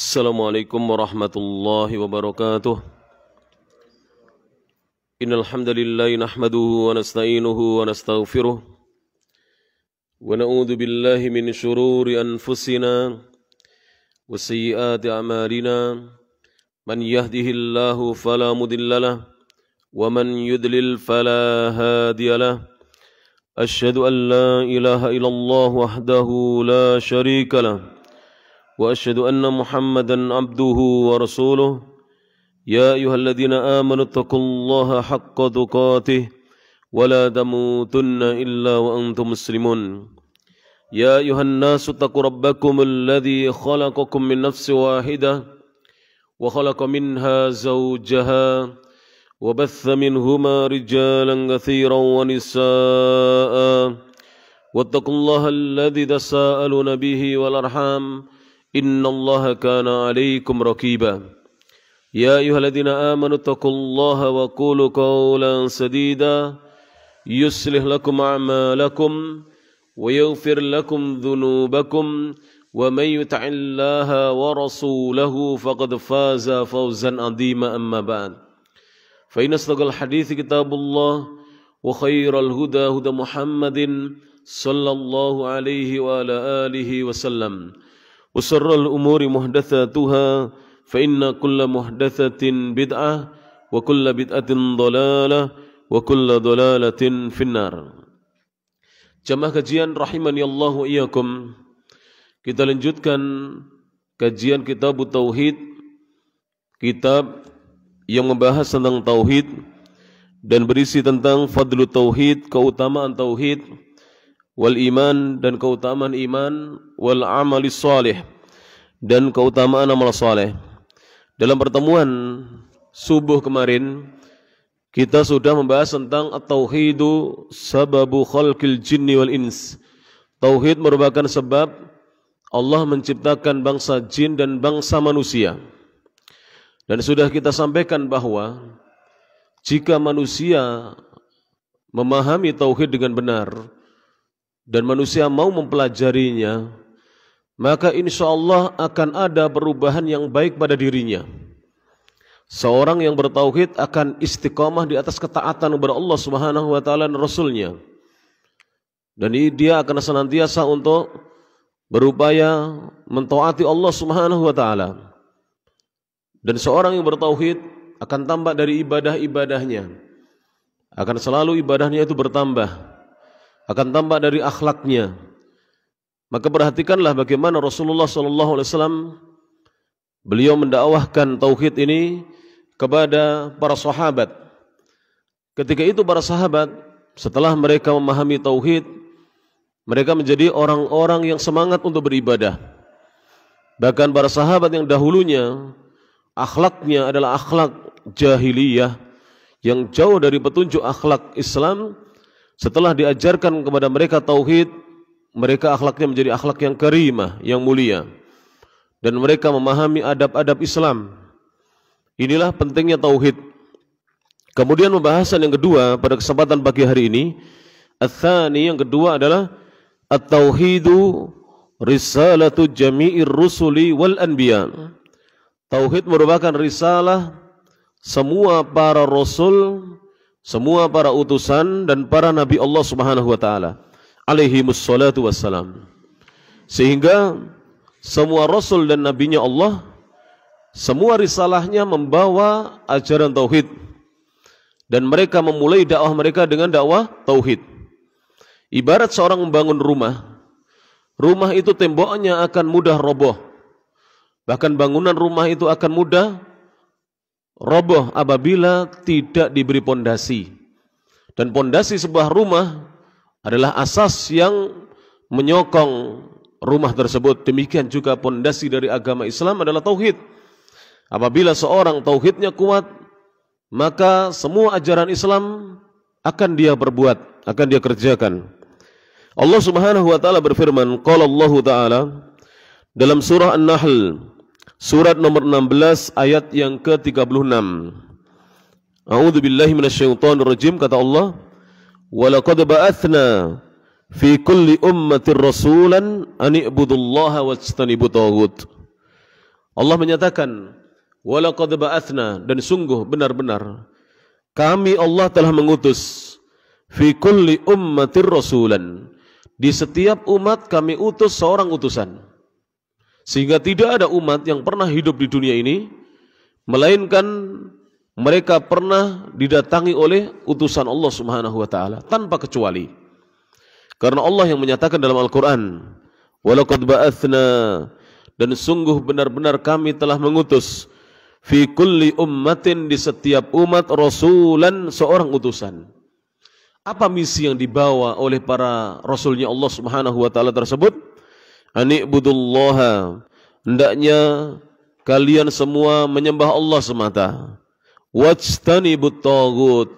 Assalamualaikum warahmatullahi wabarakatuh. Innal hamdalillah nahmaduhu wa nasta'inuhu wa nastaghfiruh wa na'udzu billahi min shururi anfusina wa sayyiati a'malina. Man yahdihillahu fala mudhillalah wa man yudlil fala hadiyalah. Asyhadu an la ilaha illallah wahdahu la syarika lah wa asyhadu anna Muhammadan abduhu wa rasuluh. Ya ayyuhalladzina amanu taqullaha haqqa tuqatih wa la tamutunna illa wa antum muslimun. Ya ayyuhan nasu taqu rabbakumul ladzi khalaqakum min nafsin wahidah wa khalaqa minha zawjaha wa batha minhuma rijalan katsiran wa nisaa'a wattaqullaha alladzi tasaaluna bihi wal arham innallaha kana 'alaikum raqiba. Ya ayyuhalladzina amanu taqullaha wa qulu qawlan sadida yuslih lakum a'malakum wa yaghfir lakum dhunubakum wa may yuti'illaha wa rasulahu faqad faza fawzan 'azima amma ba'd. Fa inna asdaqal hadithi kitabullah wa khairal huda huda Muhammadin sallallahu alaihi wa ala alihi wasallam. Wa syarrul umuri muhdatsatuha fa inna kulla muhdatsatin bid'ah wa kulla bid'atin dhalalah wa kulla dhalalatin finnar. Jamaah kajian rahimani Allah wa iyyakum. Kita lanjutkan kajian kitab tauhid, kitab yang membahas tentang tauhid dan berisi tentang fadlu tauhid, keutamaan tauhid, wal iman dan keutamaan iman, wal amali salih dan keutamaan amal saleh. Dalam pertemuan subuh kemarin kita sudah membahas tentang at-tauhidu sababu khalqil jinni wal ins. Tauhid merupakan sebab Allah menciptakan bangsa jin dan bangsa manusia. Dan sudah kita sampaikan bahwa jika manusia memahami tauhid dengan benar dan manusia mau mempelajarinya, maka insya Allah akan ada perubahan yang baik pada dirinya. Seorang yang bertauhid akan istiqamah di atas ketaatan kepada Allah Subhanahu wa taala dan Rasulnya. Dan dia akan senantiasa untuk berupaya mentaati Allah Subhanahu wa taala. Dan seorang yang bertauhid akan tambah dari ibadah-ibadahnya. Akan selalu ibadahnya itu bertambah. Akan tambah dari akhlaknya. Maka perhatikanlah bagaimana Rasulullah SAW beliau mendakwahkan tauhid ini kepada para sahabat. Ketika itu para sahabat setelah mereka memahami tauhid, mereka menjadi orang-orang yang semangat untuk beribadah. Bahkan para sahabat yang dahulunya akhlaknya adalah akhlak jahiliyah yang jauh dari petunjuk akhlak Islam, setelah diajarkan kepada mereka tauhid, mereka akhlaknya menjadi akhlak yang karimah, yang mulia. Dan mereka memahami adab-adab Islam. Inilah pentingnya tauhid. Kemudian pembahasan yang kedua pada kesempatan pagi hari ini, ats-tsani, yang kedua adalah at-tauhidu risalatu jami'ir rusuli wal anbiya. Tauhid merupakan risalah semua para rasul, semua para utusan dan para nabi Allah Subhanahu wa taala alaihi wassalatu wassalam. Sehingga semua rasul dan nabinya Allah, semua risalahnya membawa ajaran tauhid. Dan mereka memulai dakwah mereka dengan dakwah tauhid. Ibarat seorang membangun rumah. Rumah itu temboknya akan mudah roboh. Bahkan bangunan rumah itu akan mudah roboh apabila tidak diberi pondasi. Dan pondasi sebuah rumah adalah asas yang menyokong rumah tersebut. Demikian juga pondasi dari agama Islam adalah tauhid. Apabila seorang tauhidnya kuat, maka semua ajaran Islam akan dia perbuat, akan dia kerjakan. Allah Subhanahu wa taala berfirman, qala Allah taala dalam surah An-Nahl, surat nomor 16 ayat yang ke-36. A'udzu billahi minasyaitonir rajim, kata Allah, wa laqad ba'atsna fi kulli ummatir rasulan an i'budullaha wajtanibut taghut. Allah menyatakan, walaqad ba'atsna, dan sungguh benar-benar kami Allah telah mengutus fi kulli ummatir rasulan, di setiap umat kami utus seorang utusan. Sehingga tidak ada umat yang pernah hidup di dunia ini melainkan mereka pernah didatangi oleh utusan Allah Subhanahu wa taala tanpa kecuali. Karena Allah yang menyatakan dalam Al-Qur'an, walaqad ba'atsna, dan sungguh benar-benar kami telah mengutus fi kulli ummatin, di setiap umat, rasulan, seorang utusan. Apa misi yang dibawa oleh para rasulnya Allah Subhanahu wa taala tersebut? Ani'budullaha, hendaknya kalian semua menyembah Allah semata. Wajtanibut taghut,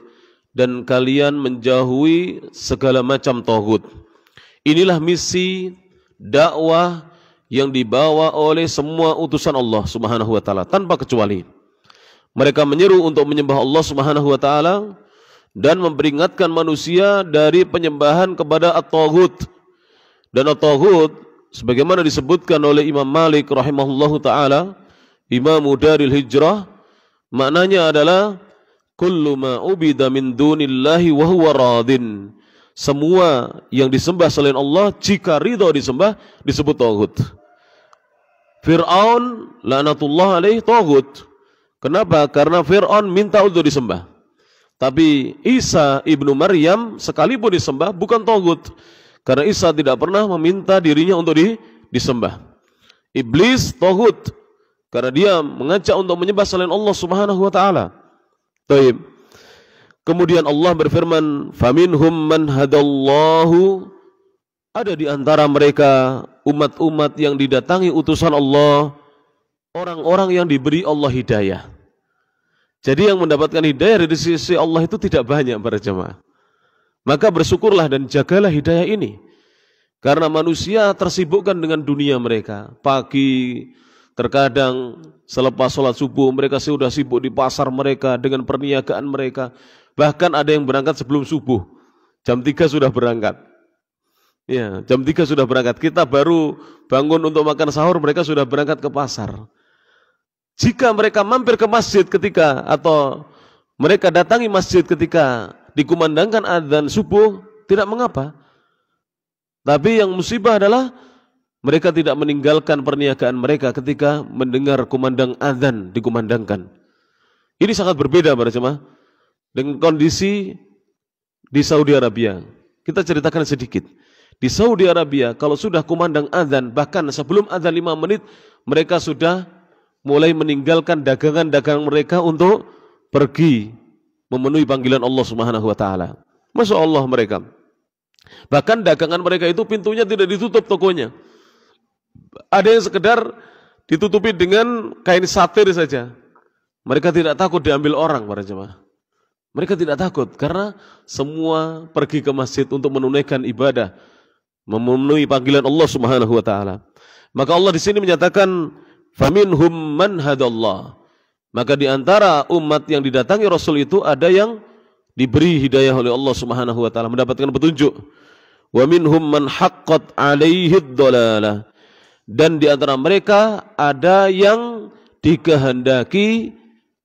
dan kalian menjauhi segala macam taghut. Inilah misi dakwah yang dibawa oleh semua utusan Allah Subhanahu wa taala tanpa kecuali. Mereka menyeru untuk menyembah Allah Subhanahu wa taala dan memperingatkan manusia dari penyembahan kepada at-taghut. Dan at-taghut sebagaimana disebutkan oleh Imam Malik rahimahullahu taala, Imam Daril Hijrah, maknanya adalah kullu ma ubida min dunillahi wa huwa radin. Semua yang disembah selain Allah jika ridha disembah disebut taghut. Fir'aun laknatullah alaih taghut. Kenapa? Karena Fir'aun minta untuk disembah. Tapi Isa ibnu Maryam sekalipun disembah bukan taghut. Karena Isa tidak pernah meminta dirinya untuk disembah. Iblis taghut karena dia mengajak untuk menyembah selain Allah Subhanahu wa taala. Baik. Kemudian Allah berfirman, "Faminhum man hadallahu", ada di antara mereka umat-umat yang didatangi utusan Allah, orang-orang yang diberi Allah hidayah. Jadi yang mendapatkan hidayah dari sisi Allah itu tidak banyak para jemaah. Maka bersyukurlah dan jagalah hidayah ini. Karena manusia tersibukkan dengan dunia mereka. Pagi, terkadang selepas sholat subuh mereka sudah sibuk di pasar mereka dengan perniagaan mereka. Bahkan ada yang berangkat sebelum subuh. Jam 3 sudah berangkat. Ya, jam 3 sudah berangkat. Kita baru bangun untuk makan sahur, mereka sudah berangkat ke pasar. Jika mereka mampir ke masjid ketika, atau mereka datangi masjid ketika dikumandangkan adzan subuh, tidak mengapa. Tapi yang musibah adalah mereka tidak meninggalkan perniagaan mereka ketika mendengar kumandang adzan dikumandangkan. Ini sangat berbeda para jemaah dengan kondisi di Saudi Arabia. Kita ceritakan sedikit. Di Saudi Arabia, kalau sudah kumandang adzan, bahkan sebelum adzan 5 menit, mereka sudah mulai meninggalkan dagangan-dagangan mereka untuk pergi memenuhi panggilan Allah Subhanahu wa taala. Masya Allah mereka. Bahkan dagangan mereka itu pintunya tidak ditutup tokonya. Ada yang sekedar ditutupi dengan kain satir saja. Mereka tidak takut diambil orang para jemaah. Mereka tidak takut karena semua pergi ke masjid untuk menunaikan ibadah, memenuhi panggilan Allah Subhanahu wa taala. Maka Allah di sini menyatakan faminhum man hadallah. Maka di antara umat yang didatangi Rasul itu ada yang diberi hidayah oleh Allah Subhanahu wa taala, mendapatkan petunjuk. Wa minhum man haqqat alaihi dhalalah. Dan di antara mereka ada yang dikehendaki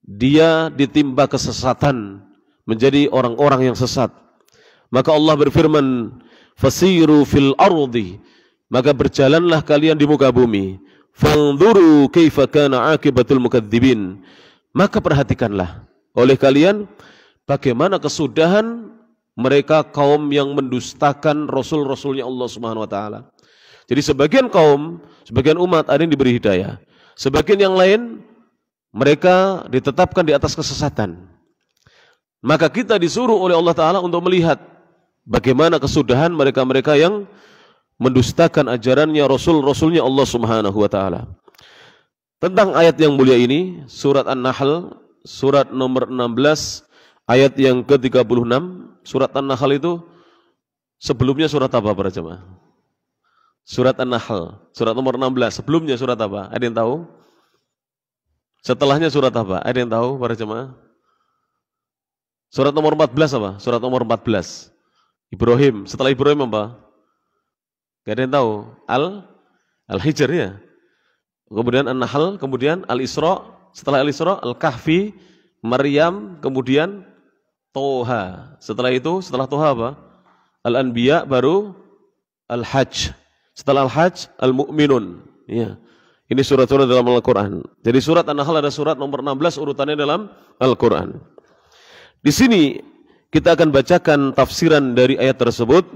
dia ditimpa kesesatan, menjadi orang-orang yang sesat. Maka Allah berfirman, fasiru fil ardi, maka berjalanlah kalian di muka bumi. Fanzuru kaifa kana akibatul mukadzibin, maka perhatikanlah oleh kalian bagaimana kesudahan mereka kaum yang mendustakan rasul-rasulnya Allah Subhanahu wa taala. Jadi sebagian kaum, sebagian umat ada yang diberi hidayah, sebagian yang lain mereka ditetapkan di atas kesesatan. Maka kita disuruh oleh Allah Ta'ala untuk melihat bagaimana kesudahan mereka-mereka yang mendustakan ajarannya Rasul-Rasulnya Allah Subhanahu wa Ta'ala. Tentang ayat yang mulia ini, surat An-Nahl, surat nomor 16, ayat yang ke-36. Surat An-Nahl itu sebelumnya surat apa para jemaah? Surat An-Nahl, surat nomor 16. Sebelumnya surat apa? Ada yang tahu? Setelahnya surat apa? Ada yang tahu para jemaah? Surat nomor 14 apa? Surat nomor 14. Ibrahim. Setelah Ibrahim apa? Gak ada yang tahu? Al-Hijr ya? kemudian An-Nahl, kemudian Al-Isra, setelah Al-Isra Al-Kahfi, Maryam, kemudian Toha. Setelah itu, setelah Toha apa? Al-Anbiya, baru Al-Hajj. Setelah Al-Hajj, Al-Mu'minun. Ya. Ini surat-surat dalam Al-Quran. Jadi surat An-Nahl ada surat nomor 16 urutannya dalam Al-Quran. Di sini kita akan bacakan tafsiran dari ayat tersebut.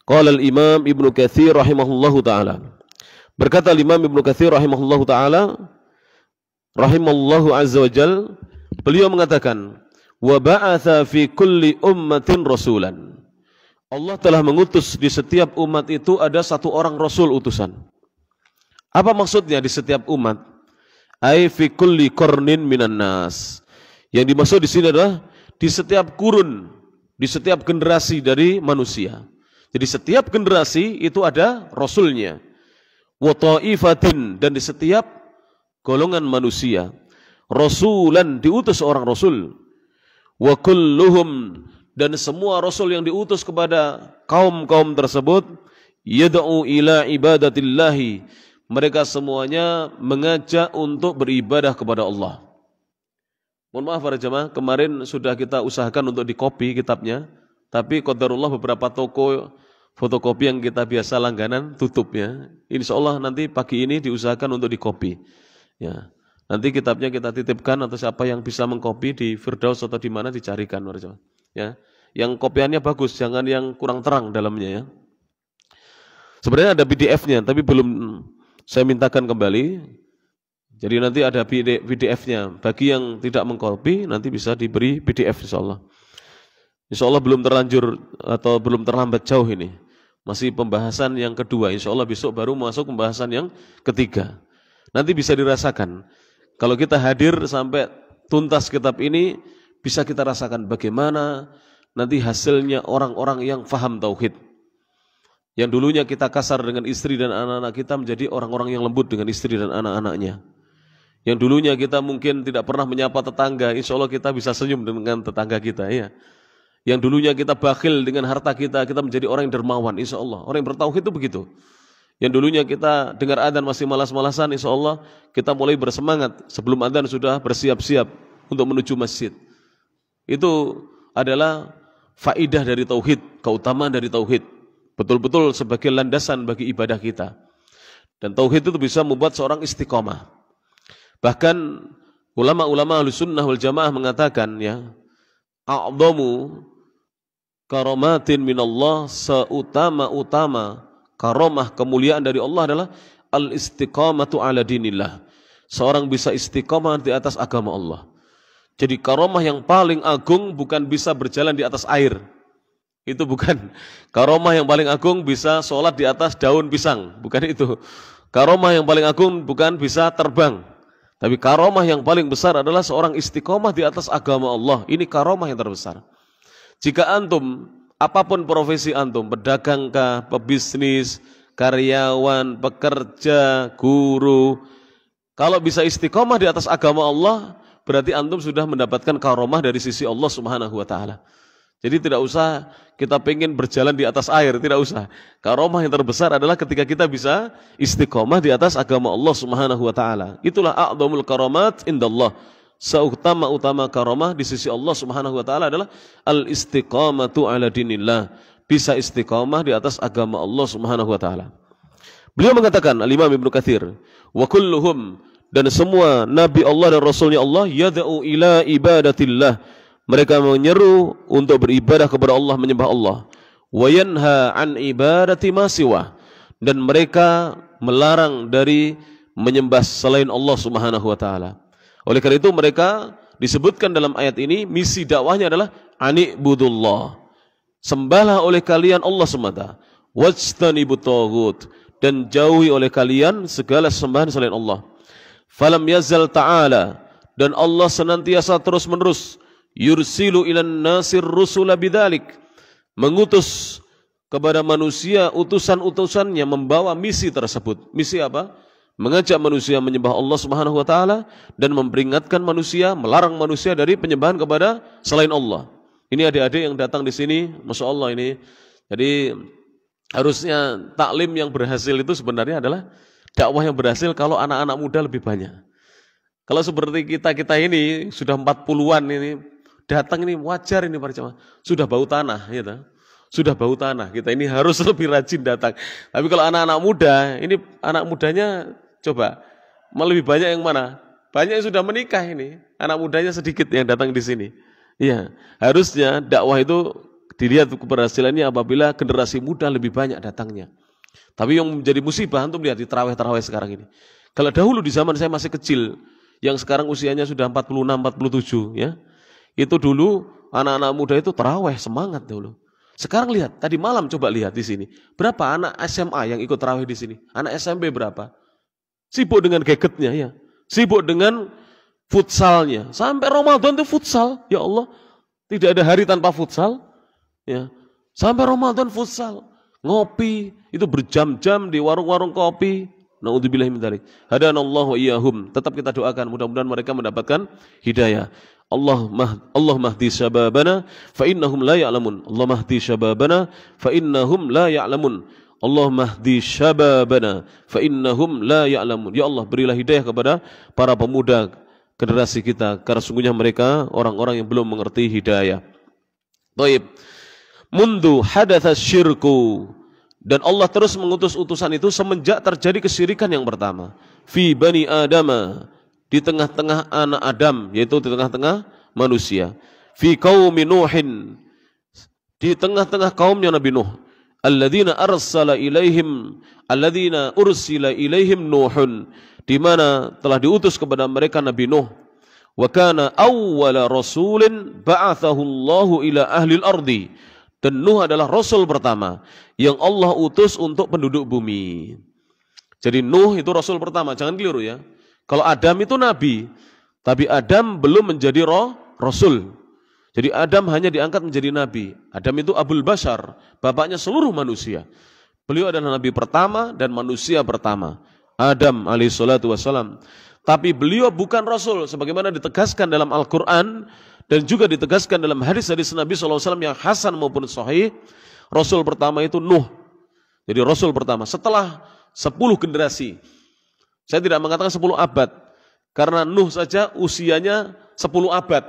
Qala al-Imam Ibnu Katsir rahimahullahu taala. Berkata Imam Ibnu Katsir rahimahullahu taala, rahimallahu azza wa jal, beliau mengatakan, wa ba'atsa fi kulli ummatin rasulan. Allah telah mengutus di setiap umat itu ada satu orang rasul utusan. Apa maksudnya di setiap umat? Ai fi kulli qarnin minan nas. Yang dimaksud di sini adalah di setiap kurun, di setiap generasi dari manusia. Jadi setiap generasi itu ada rasulnya. Wa ta'ifatin, dan di setiap golongan manusia rasulan, diutus seorang rasul. Wa kulluhum, dan semua rasul yang diutus kepada kaum-kaum tersebut yad'u ila ibadatillahi, mereka semuanya mengajak untuk beribadah kepada Allah. Mohon maaf para jemaah, kemarin sudah kita usahakan untuk dikopi kitabnya, tapi qadarullah beberapa toko fotokopi yang kita biasa langganan tutup ya. Insyaallah nanti pagi ini diusahakan untuk dikopi. Ya. Nanti kitabnya kita titipkan atau siapa yang bisa mengkopi di Firdaus atau di mana dicarikan para jemaah. Ya. Yang kopiannya bagus, jangan yang kurang terang dalamnya ya. Sebenarnya ada PDF-nya tapi belum saya mintakan kembali. Jadi nanti ada PDF-nya. Bagi yang tidak mengkopi nanti bisa diberi PDF insyaallah. Insyaallah belum terlanjur atau belum terlambat jauh ini. Masih pembahasan yang kedua. Insyaallah besok baru masuk pembahasan yang ketiga. Nanti bisa dirasakan. Kalau kita hadir sampai tuntas kitab ini, bisa kita rasakan bagaimana nanti hasilnya orang-orang yang faham tauhid. Yang dulunya kita kasar dengan istri dan anak-anak kita menjadi orang-orang yang lembut dengan istri dan anak-anaknya. Yang dulunya kita mungkin tidak pernah menyapa tetangga, insya Allah kita bisa senyum dengan tetangga kita. Ya. Yang dulunya kita bakhil dengan harta kita, kita menjadi orang yang dermawan, insya Allah. Orang yang bertauhid itu begitu. Yang dulunya kita dengar adzan masih malas-malasan, insya Allah kita mulai bersemangat. Sebelum adzan sudah bersiap-siap untuk menuju masjid. Itu adalah faidah dari tauhid, keutamaan dari tauhid. Betul-betul sebagai landasan bagi ibadah kita. Dan tauhid itu bisa membuat seorang istiqomah. Bahkan ulama-ulama Ahlussunnah wal Jamaah mengatakan ya, a'dhamu karamatin minallah, seutama-utama karamah kemuliaan dari Allah adalah al-istiqamatu ala dinillah. Seorang bisa istiqomah di atas agama Allah. Jadi karamah yang paling agung bukan bisa berjalan di atas air. Itu bukan. Karomah yang paling agung bisa sholat di atas daun pisang. Bukan itu. Karomah yang paling agung bukan bisa terbang. Tapi karomah yang paling besar adalah seorang istiqomah di atas agama Allah. Ini karomah yang terbesar. Jika antum, apapun profesi antum, pedagangkah, pebisnis, karyawan, pekerja, guru, kalau bisa istiqomah di atas agama Allah, berarti antum sudah mendapatkan karomah dari sisi Allah Subhanahu wa ta'ala. Jadi tidak usah kita pengen berjalan di atas air, tidak usah. Karomah yang terbesar adalah ketika kita bisa istiqomah di atas agama Allah Subhanahu wa taala. Itulah a'dhamul karamat indallah. Seutama-utama karomah di sisi Allah Subhanahu wa taala adalah al-istiqamatu ala dinillah. Bisa istiqomah di atas agama Allah Subhanahu wa taala. Beliau mengatakan, Al-Imam Ibnu Katsir, wa kulluhum, dan semua nabi Allah dan rasulnya Allah yad'u ila ibadatillah. Mereka menyeru untuk beribadah kepada Allah, menyembah Allah. Wa yanha an ibadati ma siwa, dan mereka melarang dari menyembah selain Allah Subhanahu wa taala. Oleh karena itu mereka disebutkan dalam ayat ini misi dakwahnya adalah anibudullah. Sembahlah oleh kalian Allah semata. Wajtanibut taghut, dan jauhi oleh kalian segala sembahan selain Allah. Falam yazal ta'ala, dan Allah senantiasa terus-menerus yursilu ilan nasir rusula bidzalik, mengutus kepada manusia utusan-utusannya membawa misi tersebut. Misi apa? Mengajak manusia menyembah Allah Subhanahu wa taala dan memperingatkan manusia, melarang manusia dari penyembahan kepada selain Allah. Ini adik-adik yang datang di sini, Masya Allah ini. Jadi harusnya taklim yang berhasil itu sebenarnya adalah Dakwah yang berhasil kalau anak-anak muda lebih banyak. Kalau seperti kita ini sudah 40-an ini datang ini wajar ini para jemaah. Sudah bau tanah gitu. Sudah bau tanah. Kita ini harus lebih rajin datang. Tapi kalau anak-anak muda, ini anak mudanya coba lebih banyak yang mana? Banyak yang sudah menikah ini. Anak mudanya sedikit yang datang di sini. Iya, harusnya dakwah itu dilihat keberhasilannya apabila generasi muda lebih banyak datangnya. Tapi yang menjadi musibah untuk melihat di tarawih-tarawih sekarang ini. Kalau dahulu di zaman saya masih kecil, yang sekarang usianya sudah 46, 47 ya. Itu dulu anak-anak muda itu tarawih semangat dulu. Sekarang lihat, tadi malam coba lihat di sini. Berapa anak SMA yang ikut tarawih di sini? Anak SMP berapa? Sibuk dengan gadgetnya ya. Sibuk dengan futsalnya. Sampai Ramadan itu futsal. Ya Allah, tidak ada hari tanpa futsal. Ya. Sampai Ramadan futsal. Ngopi, itu berjam-jam di warung-warung kopi. Na'udzubillahi min dzalik. Hadanallahu wa iyyahum. Tetap kita doakan mudah-mudahan mereka mendapatkan hidayah. Allah mahdi syababana fa innahum la ya'lamun. Allah mahdi syababana fa innahum la ya'lamun. Allah mahdi syababana fa innahum la ya'lamun. Ya Allah, berilah hidayah kepada para pemuda generasi kita karena sungguhnya mereka orang-orang yang belum mengerti hidayah. Baik. Mundu hadatsa syirku, dan Allah terus mengutus utusan itu semenjak terjadi kesyirikan yang pertama. Fi bani Adama, di tengah-tengah anak Adam, yaitu di tengah-tengah manusia. Fi qaumi Nuhin, di tengah-tengah kaumnya Nabi Nuh. Alladzina arsala ilaihim, alladzina ursila ilaihim Nuhun, di mana telah diutus kepada mereka Nabi Nuh. Wa kana awwala rasulin ba'athahu Allahu ila ahli al-ardi. Dan Nuh adalah Rasul pertama yang Allah utus untuk penduduk bumi. Jadi Nuh itu Rasul pertama, jangan keliru ya. Kalau Adam itu Nabi, tapi Adam belum menjadi Rasul. Jadi Adam hanya diangkat menjadi Nabi. Adam itu Abul Bashar, bapaknya seluruh manusia. Beliau adalah Nabi pertama dan manusia pertama. Adam alaihissalatu wassalam. Tapi beliau bukan Rasul, sebagaimana ditegaskan dalam Al-Quran, dan juga ditegaskan dalam hadis-hadis Nabi SAW yang hasan maupun sahih. Rasul pertama itu Nuh. Jadi Rasul pertama setelah 10 generasi. Saya tidak mengatakan 10 abad, karena Nuh saja usianya 10 abad.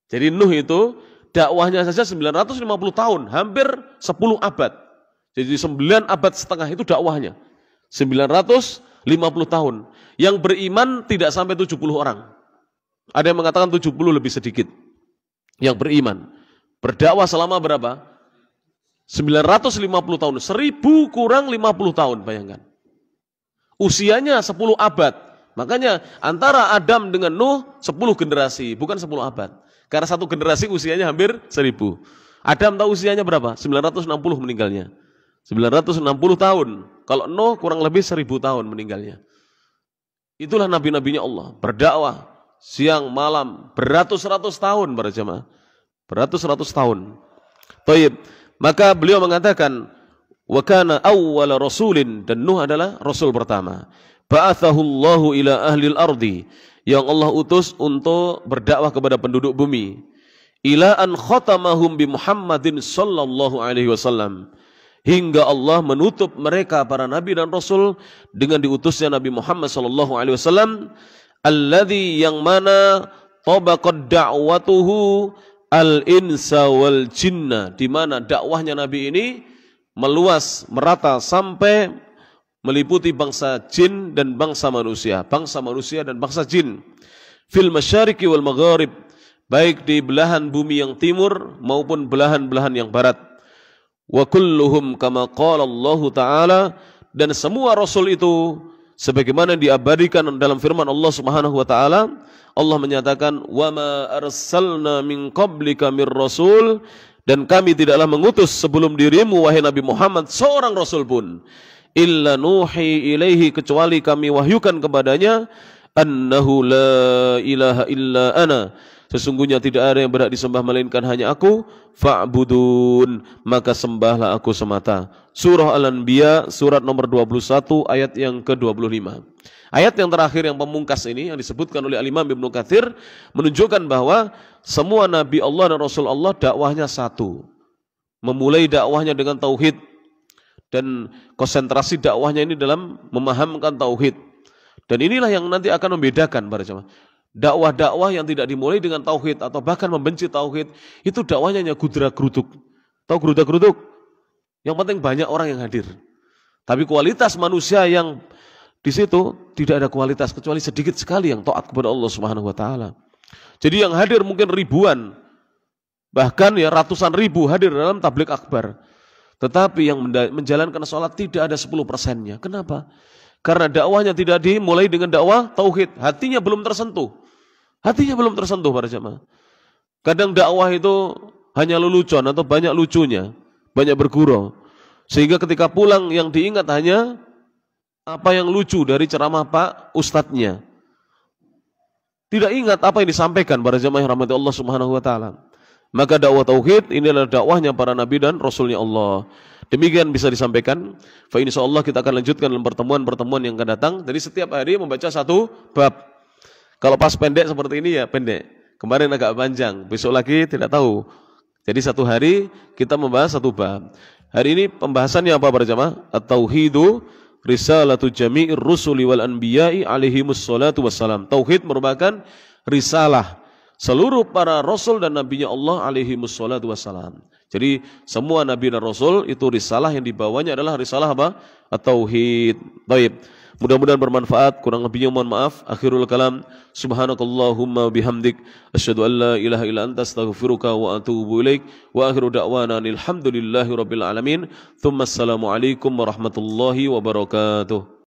Jadi Nuh itu dakwahnya saja 950 tahun, hampir 10 abad. Jadi 9 abad setengah itu dakwahnya. 950 tahun. Yang beriman tidak sampai 70 orang. Ada yang mengatakan 70 lebih sedikit. Yang beriman. Berdakwah selama berapa? 950 tahun. 1000 kurang 50 tahun, bayangkan. Usianya 10 abad. Makanya antara Adam dengan Nuh 10 generasi, bukan 10 abad. Karena satu generasi usianya hampir 1000. Adam tahu usianya berapa? 960 meninggalnya. 960 tahun. Kalau Nuh kurang lebih 1000 tahun meninggalnya. Itulah nabi-nabinya Allah. Berdakwah siang malam beratus-ratus tahun para jemaah. Beratus-ratus tahun. Baik. Maka beliau mengatakan wa kana awwala rasulin, dan Nuh adalah rasul pertama. Ba'athahu Allahu ila ahli al-ardi, yang Allah utus untuk berdakwah kepada penduduk bumi. Ila an khatamahum bi Muhammadin sallallahu alaihi wasallam, hingga Allah menutup mereka para nabi dan rasul dengan diutusnya Nabi Muhammad sallallahu alaihi wasallam, alladzi, yang mana tabaqad da'watuhu al-insa wal jinna, di mana dakwahnya Nabi ini meluas, merata sampai meliputi bangsa jin dan bangsa manusia dan bangsa jin. Fil masyariqi wal magharib, baik di belahan bumi yang timur maupun belahan-belahan yang barat. Wa kulluhum kama qala Allah Ta'ala, dan semua rasul itu sebagaimana diabadikan dalam firman Allah Subhanahu wa taala. Allah menyatakan wa ma arsalna min qablika mir rasul, dan kami tidaklah mengutus sebelum dirimu wahai Nabi Muhammad seorang rasul pun, illa nuhi ilaihi, kecuali kami wahyukan kepadanya, annahu la ilaha illa ana, sesungguhnya tidak ada yang berhak disembah melainkan hanya aku, fa'budun, maka sembahlah aku semata. Surah Al-Anbiya surat nomor 21 ayat yang ke-25. Ayat yang terakhir yang pemungkas ini yang disebutkan oleh Al-Imam Ibnu Katsir menunjukkan bahwa semua nabi Allah dan rasul Allah dakwahnya satu. Memulai dakwahnya dengan tauhid, Dan konsentrasi dakwahnya ini dalam memahamkan tauhid. Dan inilah yang nanti akan membedakan para jemaah. Dakwah-dakwah yang tidak dimulai dengan tauhid atau bahkan membenci tauhid, itu dakwahnya hanya gudra-geruduk. Tahu gerudak-geruduk? Yang penting banyak orang yang hadir. Tapi kualitas manusia yang di situ tidak ada kualitas kecuali sedikit sekali yang taat kepada Allah Subhanahu wa taala. Jadi yang hadir mungkin ribuan, bahkan ya ratusan ribu hadir dalam tabligh akbar. Tetapi yang menjalankan sholat tidak ada 10%-nya. Kenapa? Karena dakwahnya tidak dimulai dengan dakwah tauhid, hatinya belum tersentuh. Hatinya belum tersentuh para jemaah. Kadang dakwah itu hanya lelucon atau banyak lucunya, banyak bergurau. Sehingga ketika pulang yang diingat hanya apa yang lucu dari ceramah Pak Ustadznya. Tidak ingat apa yang disampaikan para jemaah yang rahmati Allah Subhanahu wa taala. Maka dakwah tauhid ini adalah dakwahnya para nabi dan rasulnya Allah. Demikian bisa disampaikan. Fa insyaallah kita akan lanjutkan dalam pertemuan-pertemuan yang akan datang. Jadi setiap hari membaca satu bab. Kalau pas pendek seperti ini ya pendek. Kemarin agak panjang, besok lagi tidak tahu. Jadi satu hari kita membahas satu bab. Hari ini pembahasannya apa para jemaah? At-tauhidu risalatu jami'ir rusuli wal anbiya'i alaihimus salatu wassalam. Tauhid merupakan risalah seluruh para rasul dan nabinya Allah alaihimus salatu wassalam. Jadi semua nabi dan rasul itu risalah yang dibawanya adalah risalah apa? At-tauhid. Baik. Mudah-mudahan bermanfaat. Kurang lebihnya mohon maaf. Akhirul kalam. Subhanakallahumma bihamdik. Asyhadu an la ilaha illa anta astaghfiruka wa atubu ilaik. Wa akhiru da'wana alhamdulillahi rabbil alamin. Thumma assalamu alaikum warahmatullahi wabarakatuh.